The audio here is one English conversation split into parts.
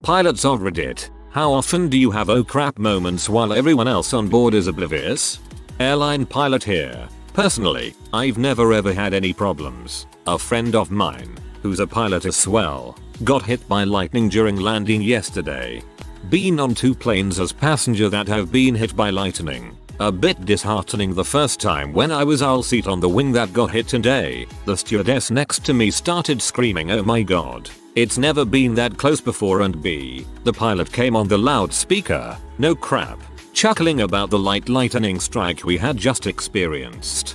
Pilots of Reddit, how often do you have oh crap moments while everyone else on board is oblivious? Airline pilot here. Personally, I've never ever had any problems. A friend of mine, who's a pilot as well, got hit by lightning during landing yesterday. Been on 2 planes as passenger that have been hit by lightning. A bit disheartening the first time when I was aisle seat on the wing that got hit, and A, the stewardess next to me started screaming oh my god. It's never been that close before, and B, the pilot came on the loudspeaker, no crap, chuckling about the lightning strike we had just experienced.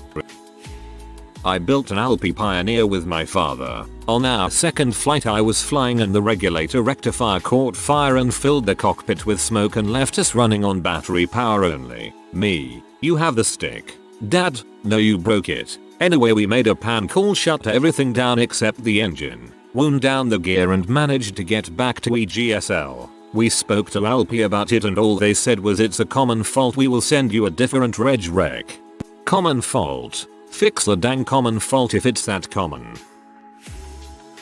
I built an Alpi Pioneer with my father. On our second flight I was flying and the regulator rectifier caught fire and filled the cockpit with smoke and left us running on battery power only. Me, you have the stick. Dad, no you broke it. Anyway, we made a pan call, shut everything down except the engine, wound down the gear and managed to get back to EGSL. We spoke to Alpi about it and all they said was it's a common fault, we will send you a different reg. Common fault? Fix the dang common fault if it's that common.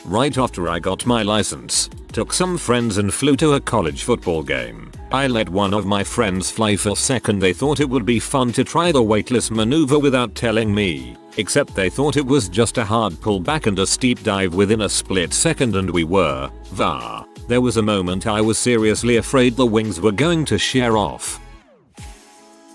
Right after I got my license, took some friends and flew to a college football game. I let one of my friends fly for second. They thought it would be fun to try the weightless maneuver without telling me, except they thought it was just a hard pull back and a steep dive within a split second, and we were, there was a moment I was seriously afraid the wings were going to shear off.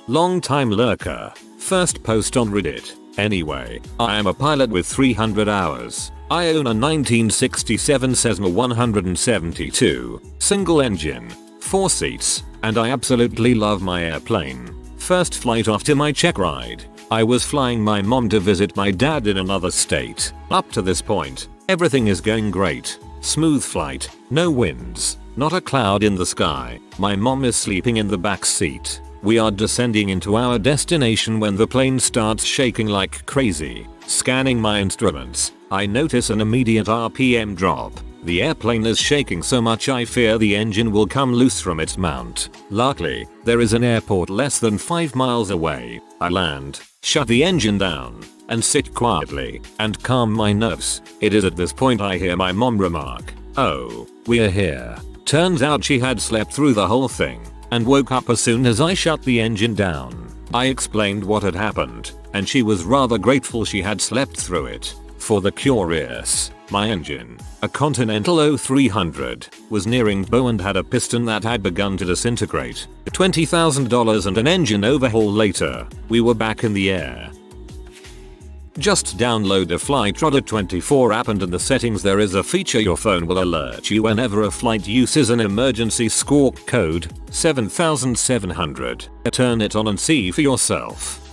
Long time lurker, first post on Reddit. Anyway, I am a pilot with 300 hours. I own a 1967 Cessna 172, single engine, 4 seats, and I absolutely love my airplane. First flight after my check ride, I was flying my mom to visit my dad in another state. Up to this point, everything is going great. Smooth flight, no winds, not a cloud in the sky. My mom is sleeping in the back seat. We are descending into our destination when the plane starts shaking like crazy. Scanning my instruments, I notice an immediate RPM drop. The airplane is shaking so much I fear the engine will come loose from its mount. Luckily, there is an airport less than 5 miles away. I land, shut the engine down, and sit quietly and calm my nerves. It is at this point I hear my mom remark, "Oh, we're here." Turns out she had slept through the whole thing and woke up as soon as I shut the engine down. I explained what had happened, and she was rather grateful she had slept through it. For the curious, my engine, a Continental 0300, was nearing bow and had a piston that had begun to disintegrate. $20,000 and an engine overhaul later, we were back in the air. Just download the Flightradar 24 app, and in the settings there is a feature your phone will alert you whenever a flight uses an emergency squawk code 7700. Turn it on and see for yourself.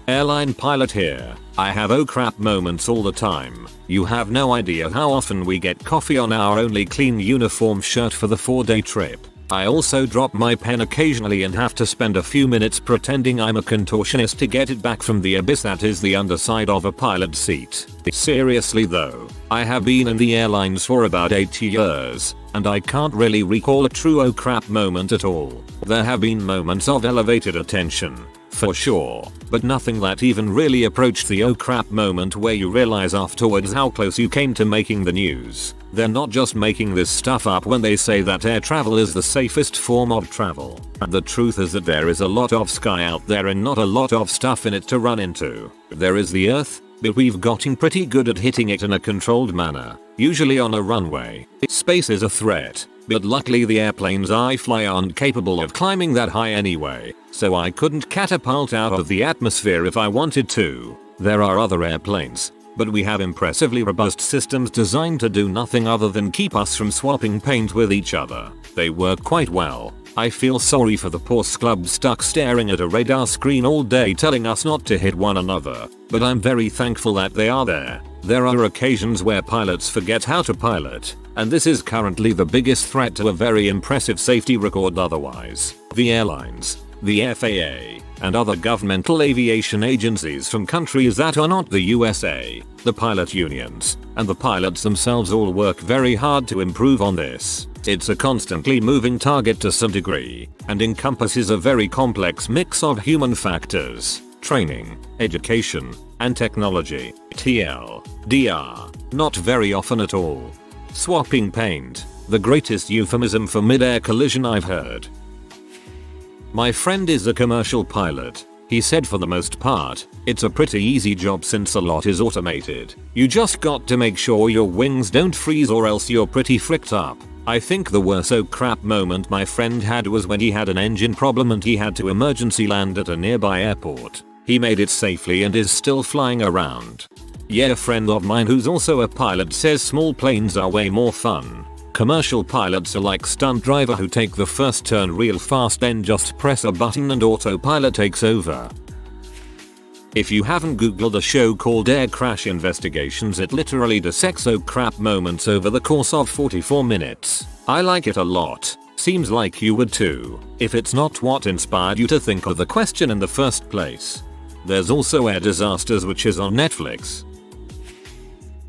Airline pilot here. I have oh crap moments all the time. You have no idea how often we get coffee on our only clean uniform shirt for the 4-day trip. I also drop my pen occasionally and have to spend a few minutes pretending I'm a contortionist to get it back from the abyss that is the underside of a pilot seat. Seriously though, I have been in the airlines for about 8 years, and I can't really recall a true oh crap moment at all. There have been moments of elevated attention, for sure, but nothing that even really approached the oh crap moment where you realize afterwards how close you came to making the news. They're not just making this stuff up when they say that air travel is the safest form of travel. The truth is that there is a lot of sky out there and not a lot of stuff in it to run into. There is the earth, but we've gotten pretty good at hitting it in a controlled manner, usually on a runway. Space is a threat, but luckily the airplanes I fly aren't capable of climbing that high anyway, so I couldn't catapult out of the atmosphere if I wanted to. There are other airplanes, but we have impressively robust systems designed to do nothing other than keep us from swapping paint with each other. They work quite well. I feel sorry for the poor schlubs stuck staring at a radar screen all day telling us not to hit one another, but I'm very thankful that they are there. There are occasions where pilots forget how to pilot, and this is currently the biggest threat to a very impressive safety record otherwise. The airlines, the FAA, and other governmental aviation agencies from countries that are not the USA, the pilot unions, and the pilots themselves all work very hard to improve on this. It's a constantly moving target to some degree, and encompasses a very complex mix of human factors, training, education, and technology. TLDR, not very often at all. Swapping paint. The greatest euphemism for mid-air collision I've heard. My friend is a commercial pilot. He said for the most part, it's a pretty easy job since a lot is automated. You just got to make sure your wings don't freeze or else you're pretty fricked up. I think the worst oh crap moment my friend had was when he had an engine problem and he had to emergency land at a nearby airport. He made it safely and is still flying around. Yeah, a friend of mine who's also a pilot says small planes are way more fun. Commercial pilots are like stunt driver who take the first turn real fast, then just press a button and autopilot takes over. If you haven't googled a show called Air Crash Investigations, it literally dissects oh crap moments over the course of 44 minutes. I like it a lot. Seems like you would too, if it's not what inspired you to think of the question in the first place. There's also Air Disasters, which is on Netflix.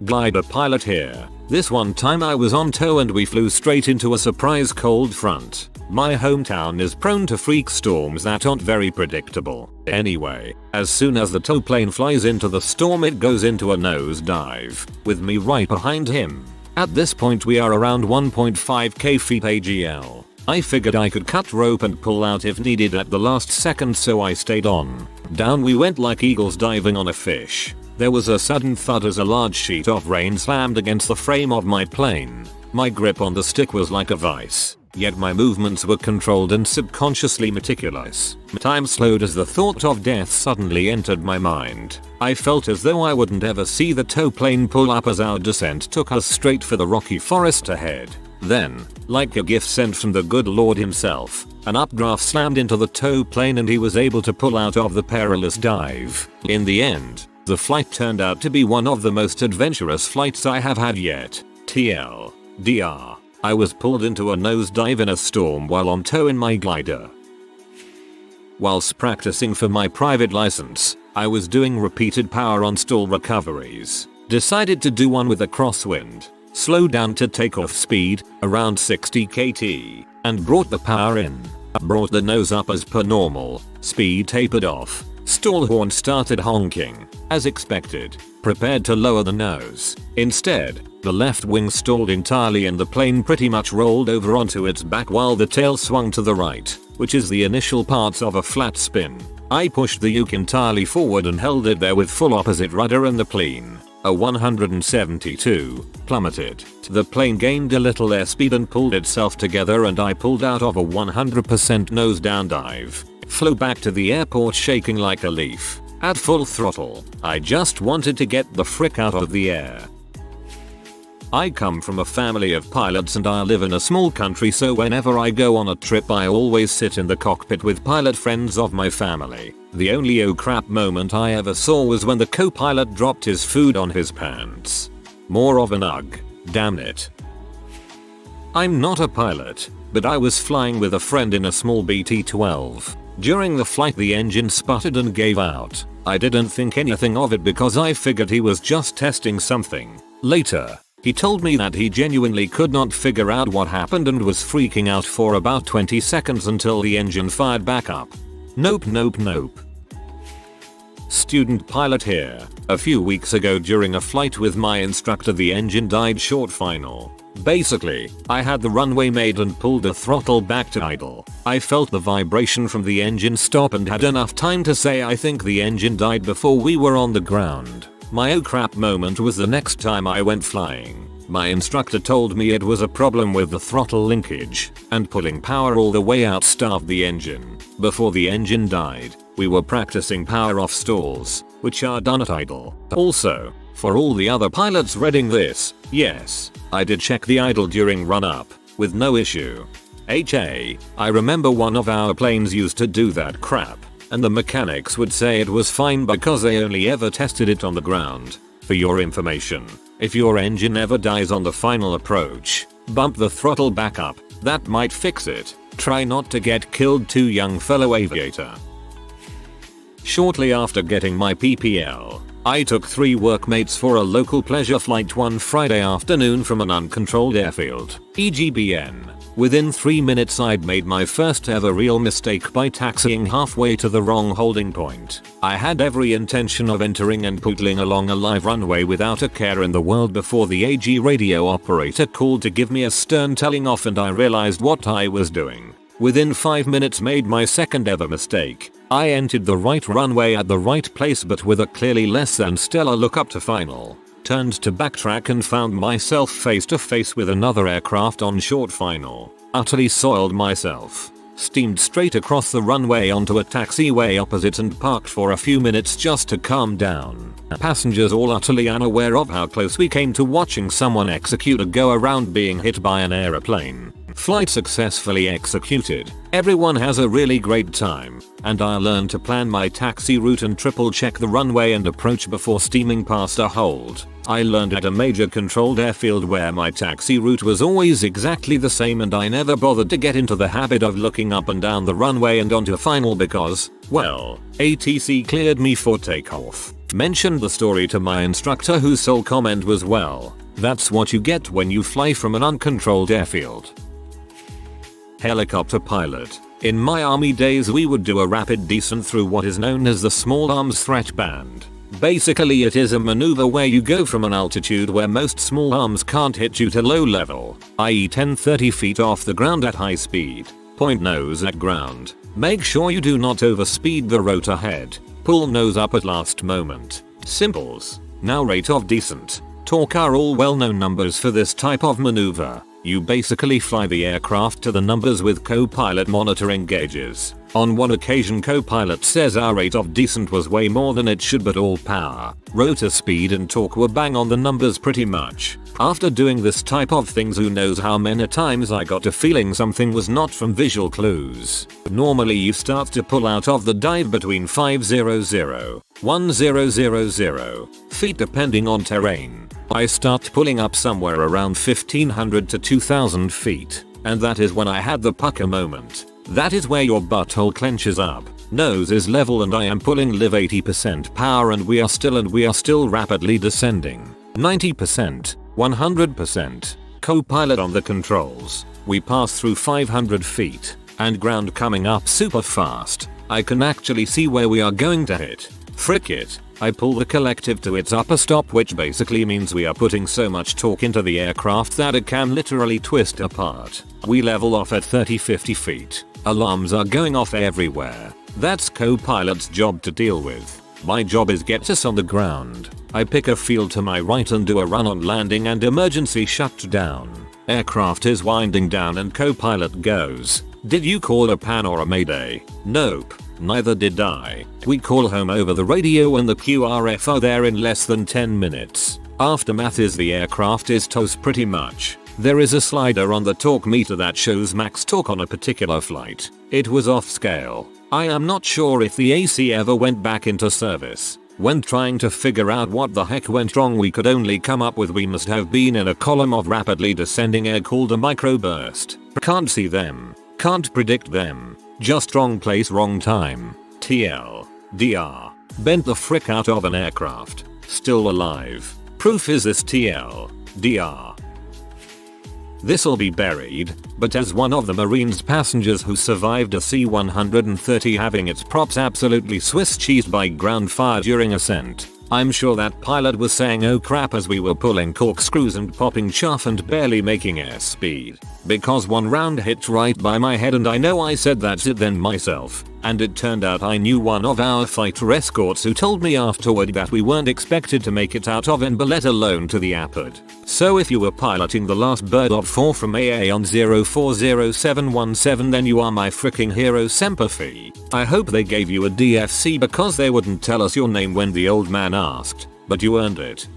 Glider pilot here. This one time I was on tow and we flew straight into a surprise cold front. My hometown is prone to freak storms that aren't very predictable. Anyway, as soon as the tow plane flies into the storm it goes into a nosedive, with me right behind him. At this point we are around 1.5k feet AGL. I figured I could cut rope and pull out if needed at the last second, so I stayed on. Down we went like eagles diving on a fish. There was a sudden thud as a large sheet of rain slammed against the frame of my plane. My grip on the stick was like a vice, yet my movements were controlled and subconsciously meticulous. Time slowed as the thought of death suddenly entered my mind. I felt as though I wouldn't ever see the tow plane pull up as our descent took us straight for the rocky forest ahead. Then, like a gift sent from the good Lord himself, an updraft slammed into the tow plane and he was able to pull out of the perilous dive. In the end, the flight turned out to be one of the most adventurous flights I have had yet. TLDR. I was pulled into a nosedive in a storm while on tow in my glider. Whilst practicing for my private license, I was doing repeated power on stall recoveries. Decided to do one with a crosswind. Slowed down to takeoff speed, around 60 kt, and brought the power in. Brought the nose up as per normal. Speed tapered off. Stall horn started honking. As expected. Prepared to lower the nose. Instead, the left wing stalled entirely and the plane pretty much rolled over onto its back while the tail swung to the right, which is the initial parts of a flat spin. I pushed the uke entirely forward and held it there with full opposite rudder and the plane, a 172, plummeted. The plane gained a little airspeed and pulled itself together and I pulled out of a 100% nose down dive. Flew back to the airport shaking like a leaf. At full throttle, I just wanted to get the frick out of the air. I come from a family of pilots and I live in a small country, so whenever I go on a trip I always sit in the cockpit with pilot friends of my family. The only oh crap moment I ever saw was when the co-pilot dropped his food on his pants. More of an ugh. Damn it. I'm not a pilot, but I was flying with a friend in a small BT-12. During the flight the engine sputtered and gave out. I didn't think anything of it because I figured he was just testing something. Later, he told me that he genuinely could not figure out what happened and was freaking out for about 20 seconds until the engine fired back up. Nope. Student pilot here. A few weeks ago during a flight with my instructor the engine died short final. Basically, I had the runway made and pulled the throttle back to idle. I felt the vibration from the engine stop and had enough time to say I think the engine died before we were on the ground. My oh crap moment was the next time I went flying. My instructor told me it was a problem with the throttle linkage, and pulling power all the way out starved the engine. Before the engine died, we were practicing power off stalls, which are done at idle. Also, for all the other pilots reading this, yes, I did check the idle during run-up, with no issue. I remember one of our planes used to do that crap, and the mechanics would say it was fine because they only ever tested it on the ground. For your information, if your engine ever dies on the final approach, bump the throttle back up, that might fix it. Try not to get killed too young, fellow aviator. Shortly after getting my PPL, I took 3 workmates for a local pleasure flight one Friday afternoon from an uncontrolled airfield. EGBN. Within 3 minutes I'd made my first ever real mistake by taxiing halfway to the wrong holding point. I had every intention of entering and pootling along a live runway without a care in the world before the AG radio operator called to give me a stern telling off, and I realized what I was doing. Within 5 minutes made my second ever mistake. I entered the right runway at the right place but with a clearly less than stellar look up to final. Turned to backtrack and found myself face to face with another aircraft on short final. Utterly soiled myself. Steamed straight across the runway onto a taxiway opposite and parked for a few minutes just to calm down. Passengers all utterly unaware of how close we came to watching someone execute a go around being hit by an aeroplane. Flight successfully executed. Everyone has a really great time, and I learned to plan my taxi route and triple check the runway and approach before steaming past a hold. I learned at a major controlled airfield where my taxi route was always exactly the same, and I never bothered to get into the habit of looking up and down the runway and onto final because, well, ATC cleared me for takeoff. Mentioned the story to my instructor whose sole comment was, well, that's what you get when you fly from an uncontrolled airfield. Helicopter pilot. In my army days we would do a rapid descent through what is known as the small arms threat band. Basically it is a maneuver where you go from an altitude where most small arms can't hit you to low level, i.e. 10-30 feet off the ground at high speed. Point nose at ground. Make sure you do not overspeed the rotor head. Pull nose up at last moment. Simples. Now rate of descent. Torque are all well-known numbers for this type of maneuver. You basically fly the aircraft to the numbers with co-pilot monitoring gauges. On one occasion co-pilot says our rate of descent was way more than it should, but all power, rotor speed and torque were bang on the numbers pretty much. After doing this type of things, who knows how many times I got a feeling something was not from visual clues. Normally you start to pull out of the dive between 500, 1000 feet depending on terrain. I start pulling up somewhere around 1500 to 2000 feet, and that is when I had the pucker moment. That is where your butthole clenches up, nose is level, and I am pulling live 80% power, and we are still rapidly descending. 90%, 100%. Co-pilot on the controls. We pass through 500 feet, and ground coming up super fast. I can actually see where we are going to hit. Frick it. I pull the collective to its upper stop, which basically means we are putting so much torque into the aircraft that it can literally twist apart. We level off at 30-50 feet. Alarms are going off everywhere. That's co-pilot's job to deal with. My job is get us on the ground. I pick a field to my right and do a run on landing and emergency shutdown. Aircraft is winding down and co-pilot goes, "Did you call a pan or a mayday?" Nope. Neither did I. We call home over the radio and the QRF are there in less than 10 minutes. Aftermath is the aircraft is toast pretty much. There is a slider on the torque meter that shows max torque on a particular flight. It was off scale. I am not sure if the AC ever went back into service. When trying to figure out what the heck went wrong, we could only come up with we must have been in a column of rapidly descending air called a microburst. Can't see them. Can't predict them. Just wrong place, wrong time. TL. DR. Bent the frick out of an aircraft. Still alive. Proof is this TL. DR. This'll be buried, but as one of the Marines passengers who survived a C-130 having its props absolutely Swiss cheesed by ground fire during ascent, I'm sure that pilot was saying oh crap as we were pulling corkscrews and popping chuff and barely making airspeed. Because one round hit right by my head, and I know I said that's it then myself. And it turned out I knew one of our fighter escorts who told me afterward that we weren't expected to make it out of Enber, let alone to the APOD. So if you were piloting the last bird of 4 from AA on 040717, then you are my freaking hero semper fi. I hope they gave you a DFC because they wouldn't tell us your name when the old man asked, but you earned it.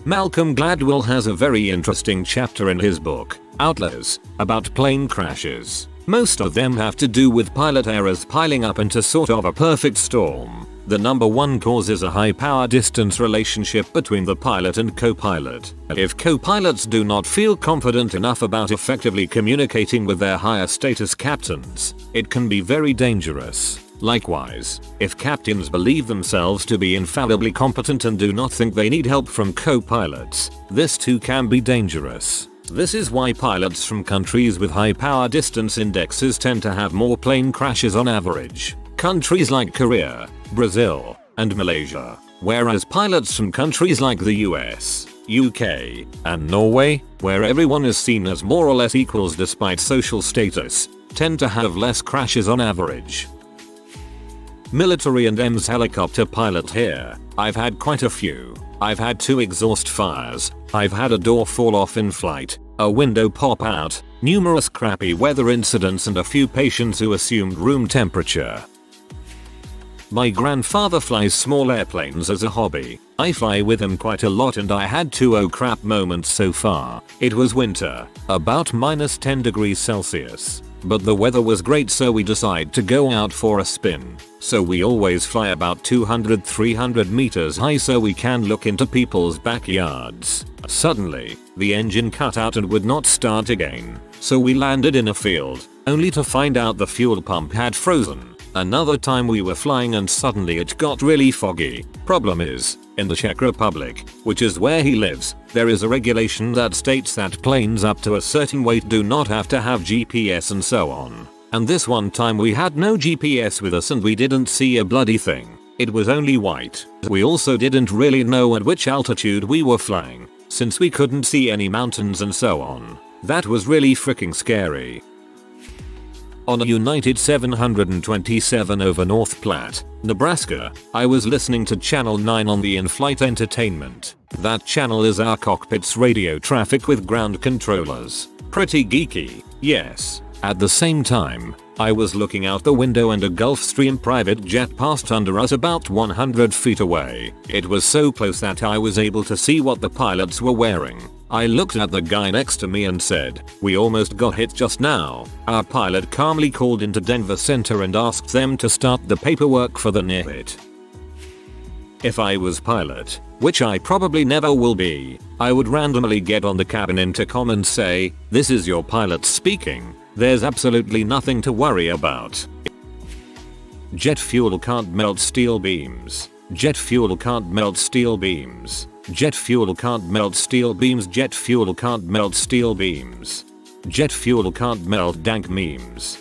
Malcolm Gladwell has a very interesting chapter in his book, Outliers, about plane crashes. Most of them have to do with pilot errors piling up into sort of a perfect storm. The number one cause is a high power distance relationship between the pilot and co-pilot. If co-pilots do not feel confident enough about effectively communicating with their higher status captains, it can be very dangerous. Likewise, if captains believe themselves to be infallibly competent and do not think they need help from co-pilots, this too can be dangerous. This is why pilots from countries with high power distance indexes tend to have more plane crashes on average. Countries like Korea, Brazil, and Malaysia. Whereas pilots from countries like the US, UK, and Norway, where everyone is seen as more or less equals despite social status, tend to have less crashes on average. Military and EMS helicopter pilot here. I've had quite a few. I've had 2 exhaust fires, I've had a door fall off in flight, a window pop out, numerous crappy weather incidents and a few patients who assumed room temperature. My grandfather flies small airplanes as a hobby. I fly with him quite a lot and I had 2 oh crap moments so far. It was winter, about -10 degrees Celsius. But the weather was great so we decided to go out for a spin. So we always fly about 200-300 meters high so we can look into people's backyards. Suddenly, the engine cut out and would not start again. So we landed in a field, only to find out the fuel pump had frozen. Another time we were flying and suddenly it got really foggy. Problem is, in the Czech Republic, which is where he lives, there is a regulation that states that planes up to a certain weight do not have to have GPS and so on. And this one time we had no GPS with us and we didn't see a bloody thing. It was only white. We also didn't really know at which altitude we were flying, since we couldn't see any mountains and so on. That was really freaking scary. On a United 727 over North Platte, Nebraska, I was listening to Channel 9 on the in-flight entertainment. That channel is our cockpit's radio traffic with ground controllers. Pretty geeky, yes. At the same time, I was looking out the window and a Gulfstream private jet passed under us about 100 feet away. It was so close that I was able to see what the pilots were wearing. I looked at the guy next to me and said, "We almost got hit just now." Our pilot calmly called into Denver Center and asked them to start the paperwork for the near hit. If I was pilot, which I probably never will be, I would randomly get on the cabin intercom and say, "This is your pilot speaking. There's absolutely nothing to worry about. Jet fuel can't melt steel beams. Jet fuel can't melt steel beams. Jet fuel can't melt steel beams. Jet fuel can't melt steel beams. Jet fuel can't melt dank memes."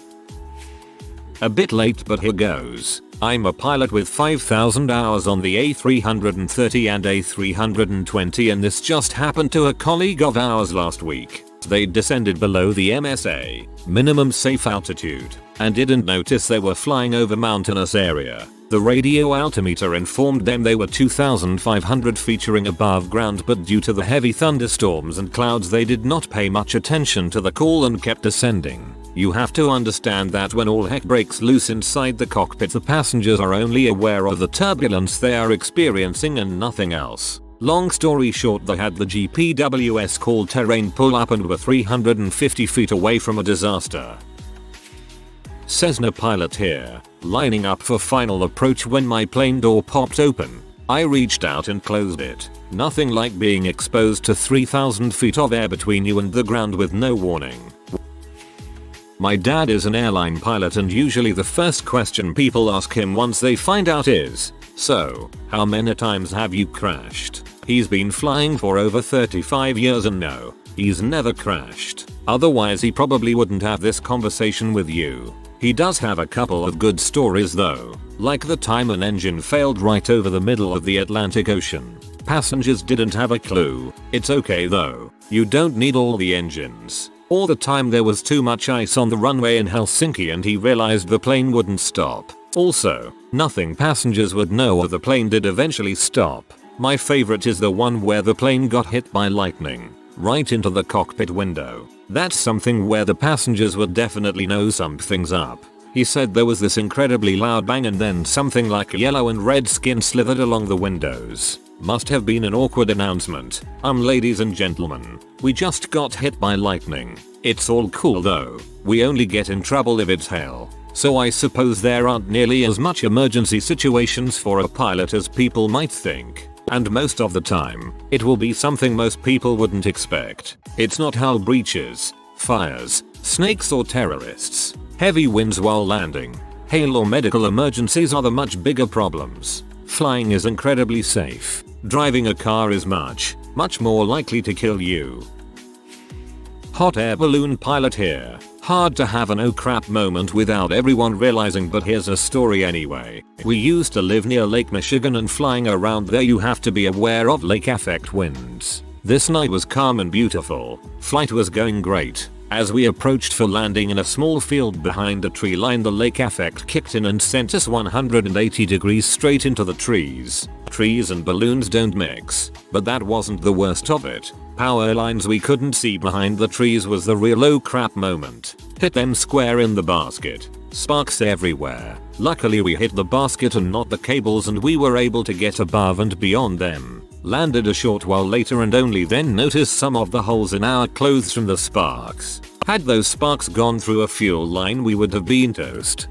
A bit late but here goes. I'm a pilot with 5,000 hours on the A330 and A320 and this just happened to a colleague of ours last week. They descended below the MSA, minimum safe altitude, and didn't notice they were flying over mountainous area. The radio altimeter informed them they were 2,500 feet above ground, but due to the heavy thunderstorms and clouds they did not pay much attention to the call and kept descending. You have to understand that when all heck breaks loose inside the cockpit, the passengers are only aware of the turbulence they are experiencing and nothing else. Long story short, they had the GPWS called terrain pull up and were 350 feet away from a disaster. Cessna pilot here, lining up for final approach when my plane door popped open. I reached out and closed it. Nothing like being exposed to 3,000 feet of air between you and the ground with no warning. My dad is an airline pilot and usually the first question people ask him once they find out is, "So, how many times have you crashed?" He's been flying for over 35 years and no, he's never crashed. Otherwise he probably wouldn't have this conversation with you. He does have a couple of good stories though, like the time an engine failed right over the middle of the Atlantic Ocean. Passengers didn't have a clue. It's okay though, you don't need all the engines. Or the time there was too much ice on the runway in Helsinki and he realized the plane wouldn't stop. Also, nothing passengers would know or the plane did eventually stop. My favorite is the one where the plane got hit by lightning, right into the cockpit window. That's something where the passengers would definitely know something's up. He said there was this incredibly loud bang and then something like yellow and red skin slithered along the windows. Must have been an awkward announcement. Ladies and gentlemen, we just got hit by lightning. It's all cool though. We only get in trouble if it's hail. So I suppose there aren't nearly as much emergency situations for a pilot as people might think. And most of the time, it will be something most people wouldn't expect. It's not hull breaches, fires, snakes or terrorists. Heavy winds while landing, hail or medical emergencies are the much bigger problems. Flying is incredibly safe. Driving a car is much more likely to kill you. Hot air balloon pilot here. Hard to have an oh crap moment without everyone realizing, but here's a story anyway. We used to live near Lake Michigan, and flying around there you have to be aware of lake effect winds. This night was calm and beautiful. Flight was going great. As we approached for landing in a small field behind a tree line, the lake effect kicked in and sent us 180 degrees straight into the trees. Trees and balloons don't mix, but that wasn't the worst of it. Power lines we couldn't see behind the trees was the real oh crap moment. Hit them square in the basket. Sparks everywhere. Luckily we hit the basket and not the cables, and we were able to get above and beyond them. Landed a short while later and only then noticed some of the holes in our clothes from the sparks. Had those sparks gone through a fuel line, we would have been toast.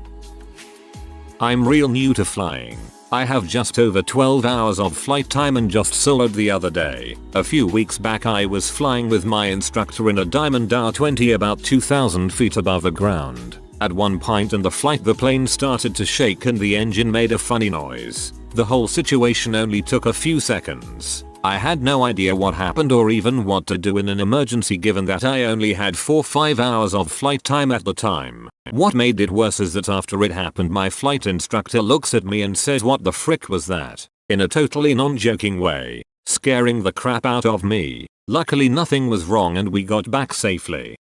I'm real new to flying. I have just over 12 hours of flight time and just soloed the other day. A few weeks back I was flying with my instructor in a Diamond R20 about 2,000 feet above the ground. At one point in the flight the plane started to shake and the engine made a funny noise. The whole situation only took a few seconds. I had no idea what happened or even what to do in an emergency, given that I only had 4-5 hours of flight time at the time. What made it worse is that after it happened my flight instructor looks at me and says, "What the frick was that?" in a totally non-joking way, scaring the crap out of me. Luckily nothing was wrong and we got back safely.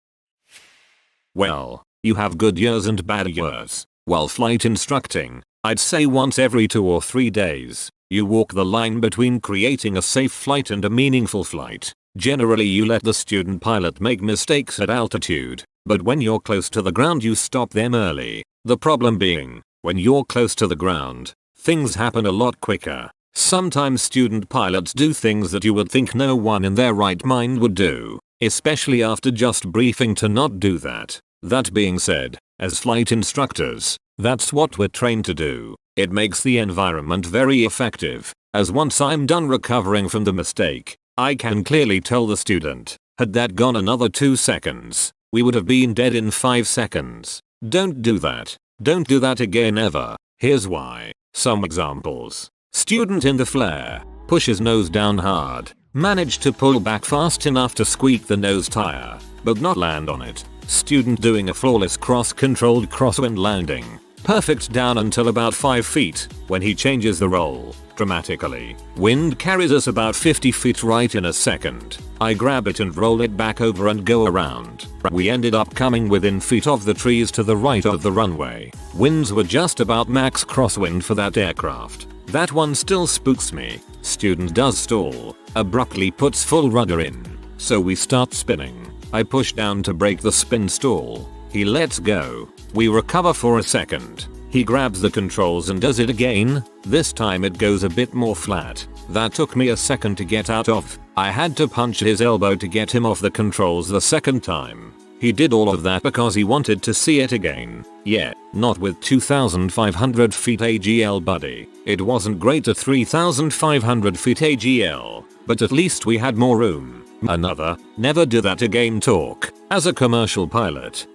Well, you have good years and bad years. While flight instructing, I'd say once every 2 or 3 days, you walk the line between creating a safe flight and a meaningful flight. Generally you let the student pilot make mistakes at altitude, but when you're close to the ground you stop them early. The problem being, when you're close to the ground, things happen a lot quicker. Sometimes student pilots do things that you would think no one in their right mind would do, especially after just briefing to not do that. That being said, as flight instructors, that's what we're trained to do. It makes the environment very effective, as once I'm done recovering from the mistake, I can clearly tell the student, had that gone another 2 seconds, we would have been dead in 5 seconds. Don't do that. Don't do that again ever. Here's why. Some examples. Student in the flare, pushes nose down hard, managed to pull back fast enough to squeak the nose tire, but not land on it. Student doing a flawless cross-controlled crosswind landing. Perfect down until about 5 feet, when he changes the roll, dramatically. Wind carries us about 50 feet right in a second. I grab it and roll it back over and go around. We ended up coming within feet of the trees to the right of the runway. Winds were just about max crosswind for that aircraft. That one still spooks me. Student does stall, abruptly puts full rudder in. So we start spinning. I push down to break the spin stall. He lets go. We recover for a second. He grabs the controls and does it again. This time it goes a bit more flat. That took me a second to get out of. I had to punch his elbow to get him off the controls the second time. He did all of that because he wanted to see it again. Yeah, not with 2,500 feet AGL, buddy. It wasn't great at 3,500 feet AGL, but at least we had more room. Another, never do that again talk. As a commercial pilot,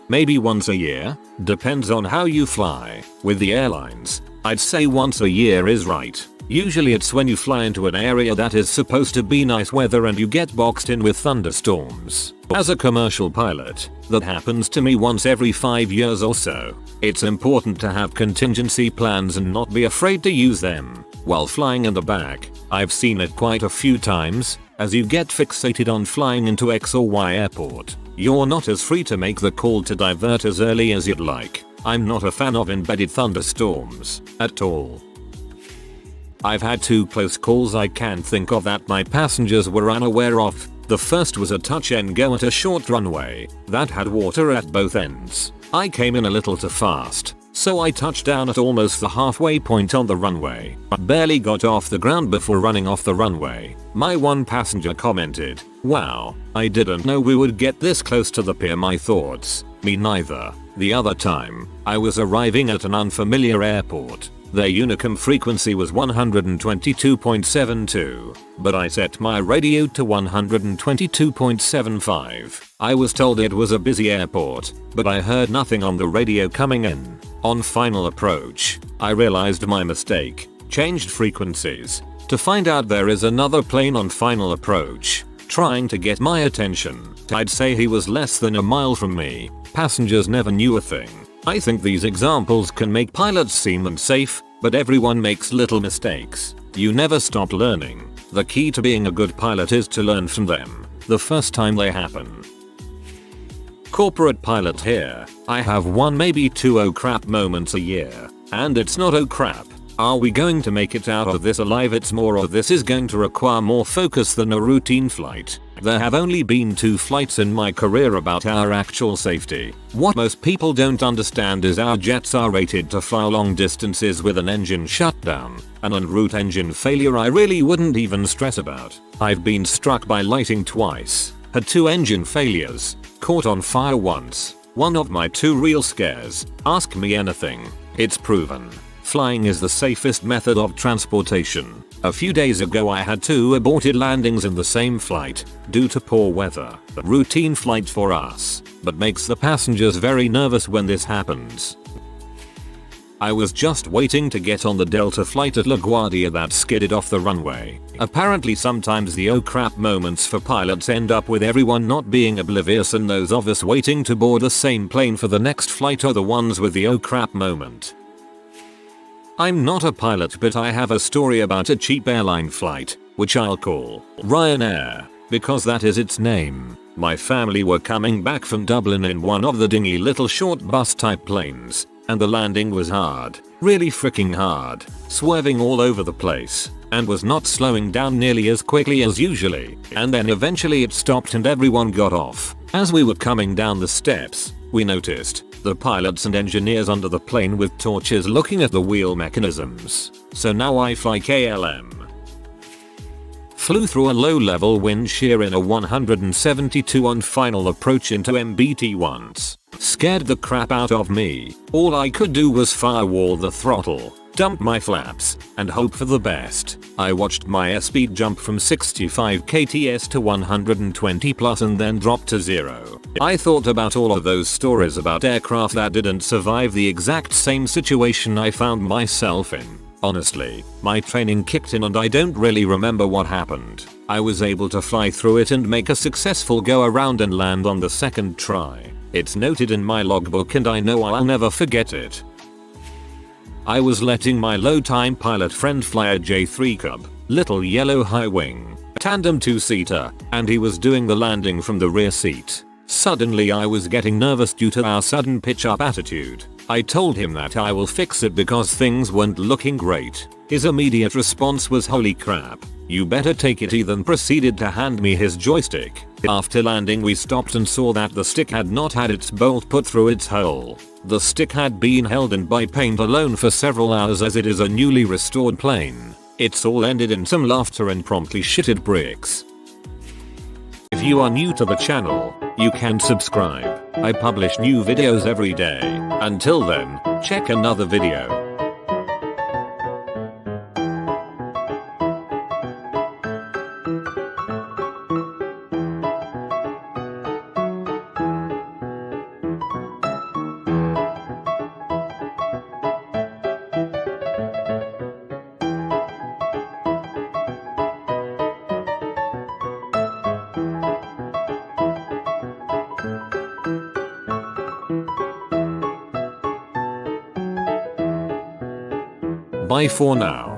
maybe once a year, depends on how you fly. With the airlines, I'd say once a year is right. Usually it's when you fly into an area that is supposed to be nice weather and you get boxed in with thunderstorms. As a commercial pilot, that happens to me once every 5 years or so. It's important to have contingency plans and not be afraid to use them. While flying in the back, I've seen it quite a few times. As you get fixated on flying into X or Y airport, you're not as free to make the call to divert as early as you'd like. I'm not a fan of embedded thunderstorms at all. I've had 2 close calls I can think of that my passengers were unaware of. The first was a touch and go at a short runway that had water at both ends. I came in a little too fast, so I touched down at almost the halfway point on the runway. I barely got off the ground before running off the runway. My one passenger commented, "Wow, I didn't know we would get this close to the pier." My thoughts, me neither. The other time, I was arriving at an unfamiliar airport. Their Unicom frequency was 122.72, but I set my radio to 122.75. I was told it was a busy airport, but I heard nothing on the radio coming in. On final approach, I realized my mistake, changed frequencies, to find out there is another plane on final approach. trying to get my attention. I'd say he was less than a mile from me. Passengers never knew a thing. I think these examples can make pilots seem unsafe, but everyone makes little mistakes. You never stop learning. The key to being a good pilot is to learn from them the first time they happen. Corporate pilot here. I have one, maybe two oh crap moments a year. And it's not oh crap. Are we going to make it out of this alive? It's more of this is going to require more focus than a routine flight. There have only been 2 flights in my career about our actual safety. What most people don't understand is our jets are rated to fly long distances with an engine shutdown. An en route engine failure I really wouldn't even stress about. I've been struck by lightning twice, had 2 engine failures, caught on fire once. One of my 2 real scares. Ask me anything. It's proven. Flying is the safest method of transportation. A few days ago I had 2 aborted landings in the same flight due to poor weather. A routine flight for us, but makes the passengers very nervous when this happens. I was just waiting to get on the Delta flight at LaGuardia that skidded off the runway. Apparently sometimes the oh crap moments for pilots end up with everyone not being oblivious, and those of us waiting to board the same plane for the next flight are the ones with the oh crap moment. I'm not a pilot, but I have a story about a cheap airline flight, which I'll call Ryanair, because that is its name. My family were coming back from Dublin in one of the dingy little short bus type planes, and the landing was hard, really freaking hard, swerving all over the place, and was not slowing down nearly as quickly as usually, and then eventually it stopped and everyone got off. As we were coming down the steps, we noticed the pilots and engineers under the plane with torches looking at the wheel mechanisms. So now I fly KLM. Flew through a low-level wind shear in a 172 on final approach into MBT once. Scared the crap out of me. All I could do was firewall the throttle, dump my flaps, and hope for the best. I watched my airspeed jump from 65 kts to 120 plus and then drop to 0. I thought about all of those stories about aircraft that didn't survive the exact same situation I found myself in. Honestly, my training kicked in and I don't really remember what happened. I was able to fly through it and make a successful go around and land on the second try. It's noted in my logbook and I know I'll never forget it. I was letting my low-time pilot friend fly a J3 Cub, little yellow high-wing, tandem 2-seater, and he was doing the landing from the rear seat. Suddenly I was getting nervous due to our sudden pitch-up attitude. I told him that I will fix it because things weren't looking great. His immediate response was holy crap, you better take it, he then proceeded to hand me his joystick. After landing we stopped and saw that the stick had not had its bolt put through its hole. The stick had been held in by paint alone for several hours as it is a newly restored plane. It's all ended in some laughter and promptly shitted bricks. If you are new to the channel, you can subscribe. I publish new videos every day. Until then, check another video. Bye for now.